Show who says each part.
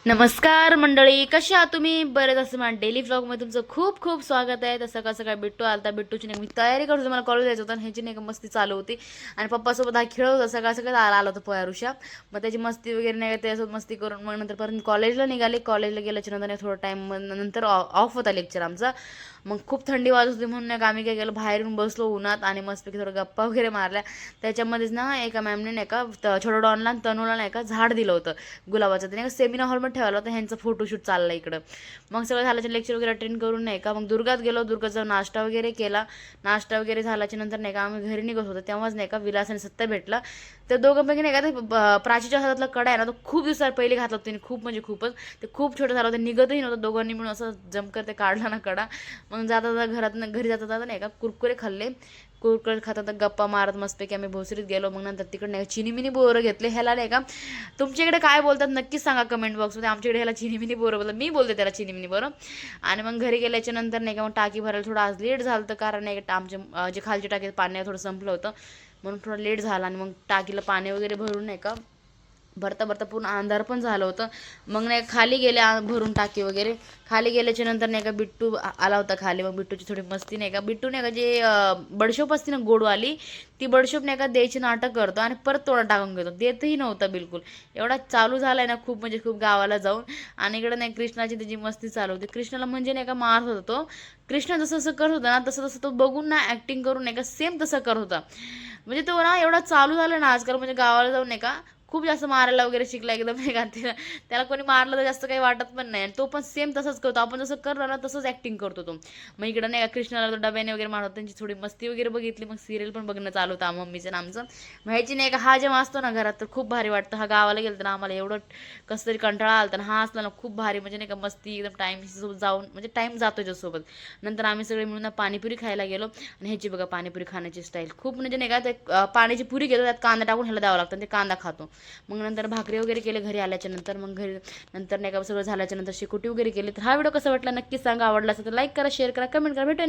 Speaker 1: नमस्कार मंडळी, कशी आहात तुम्ही? बरेच असं माझ्या डेली व्लॉगमध्ये तुमचं खूप खूप स्वागत आहे. तर सकाळ सकाळी बिट्टू आलता. बिट्टूची नाही मी तयारी करत होते, मला कॉलेज जायचं होतं आणि ह्याची नाही का मस्ती चालू होती. आणि पप्पासोबत हा खेळत होता. सकाळ सकाळ आला होता पोयारुषा. मग त्याची मस्ती वगैरे नाही का त्यासोबत मस्ती करून मग नंतर परत कॉलेजला निघाले. कॉलेजला गेल्याच्या नंतर थोडा टाईम नंतर ऑफ होता लेक्चर आमचा. मग खूप थंडी वाजत होती म्हणून नाही का आम्ही काय केलं, बाहेरून बसलो उन्हात आणि मस्तपैकी थोडं गप्पा वगैरे मारल्या. त्याच्यामध्येच ना एका मॅमने नाही का छोटा डॉनला आणि तनूला नाही का झाड दिलं होतं गुलाबाचं. ते नाही का सेमिनार हॉलमध्ये ठेवलं होतं, ह्यांचं फोटोशूट चाललं इकडं. मग सगळं झाल्याच्या लेक्चर वगैरे अटेंड करून नाही का मग दुर्गात गेलो. दुर्गाचा नाश्ता वगैरे केला. नाश्ता वगैरे झाल्याच्या नंतर नाही का आम्ही घरी निघत होतो, तेव्हाच नाही का विलास आणि सत्ता भेटला. तर दोघांपैकी नाही का ते प्राचीच्या हातातला कडा आहे ना, तो खूप दिवसात पहिले घातला होता त्यांनी, खूप म्हणजे खूपच. ते खूप छोटं झालं होतं, निघतही नव्हतं. दोघांनी मिळून असं जमकर ते काढला ना कडा. मग जाता जाता घरी जाता जाता नाही का कुरकुरे खाल्ले. कुरकुरे खाता गप्पा मारत मस्तपैकी आम्ही भोसरीत गेलो. मग नंतर तिकडे नाही चिनी मिनी बोरं घेतले. ह्याला नाही का तुमच्याकडे काय बोलतात नक्कीच सांगा कमेंट बॉक्समध्ये. आमच्याकडे ह्याला चिनी मिनी बोरं बोलतात, मी बोलते त्याला चिनी मिनी बोरं. आणि मग घरी गेल्याच्या नंतर नाही का मग टाकी भरायला थोडं आज लेट झालं होतं, कारण नाही का आमचे जे खालच्या टाकीत पाणी थोडं संपलं होतं म्हणून थोडं लेट झाला. आणि मग टाकीला पाणी वगैरे भरून नाही का भरता भरता पूर्ण अंधार पण झालं होतं. मग नाही खाली गेले भरून टाकी वगैरे. खाली गेल्याच्या नंतर नाही का बिट्टू आला होता खाली. मग बिट्टूची थोडी मस्ती नाही का, बिट्टू नाही का जे बडशोप असते ना गोडवाली, ती बडशोप नाही का द्यायची नाटक करतो आणि परत तोंडात टाकून घेतो. देतही नव्हता बिलकुल. एवढा चालू झालाय ना खूप म्हणजे खूप गावाला जाऊन. आणि इकडे नाही कृष्णाची त्याची मस्ती चालू होती. कृष्णाला म्हणजे नाही का मारत होता तो. कृष्ण जसं जसं करत होता ना तसं तसं तो बघून ना ऍक्टिंग करून नाही का सेम तसं करत होता. म्हणजे तो ना एवढा चालू झाला ना आजकाल, म्हणजे गावाला जाऊन नाही का खूप जास्त मारायला वगैरे शिकला एकदम नाही का. त्याला कोणी मारलं तर जास्त काही वाटत पण नाही. आणि तो पण सेम तसंच करतो, आपण जसं करतो ना तसंच ऍक्टिंग करतो तो. मग इकडं नाही का कृष्णाला तो डब्याने वगैरे मारतो, त्यांची थोडी मस्ती वगैरे बघितली. मग सिरियल पण बघणं चालू होतं मम्मीचं आणि आमचं. मग ह्याची नाही का हा जेव्हा असतो ना घरात तर खूप भारी वाटतं. हा गावाला गेलं तर ना आम्हाला एवढं कसं तरी कंटाळा आला. हा असला ना खूप भारी, म्हणजे नाही का मस्ती एकदम टाइम सोबत जाऊन म्हणजे टाइम जातो त्याच्यासोबत. नंतर आम्ही सगळे मिळून पाणीपुरी खायला गेलो. आणि ह्याची बघा पाणीपुरी खाण्याची स्टाईल खूप म्हणजे नाही का, ते पाण्याची पुरी घेतो त्यात कांदा टाकून ह्याला द्यावं लागतं, ते कांदा खातो. मग नंतर भाकरी वगैरे केले घरी आल्याच्या नंतर. मग घरी नंतर नाही का सगळं झाल्याच्या नंतर शेकोटी वगैरे केली. तर हा व्हिडिओ कसा वाटला नक्की सांगा. आवडला असेल तर लाईक करा, शेअर करा, कमेंट करा. भेटूया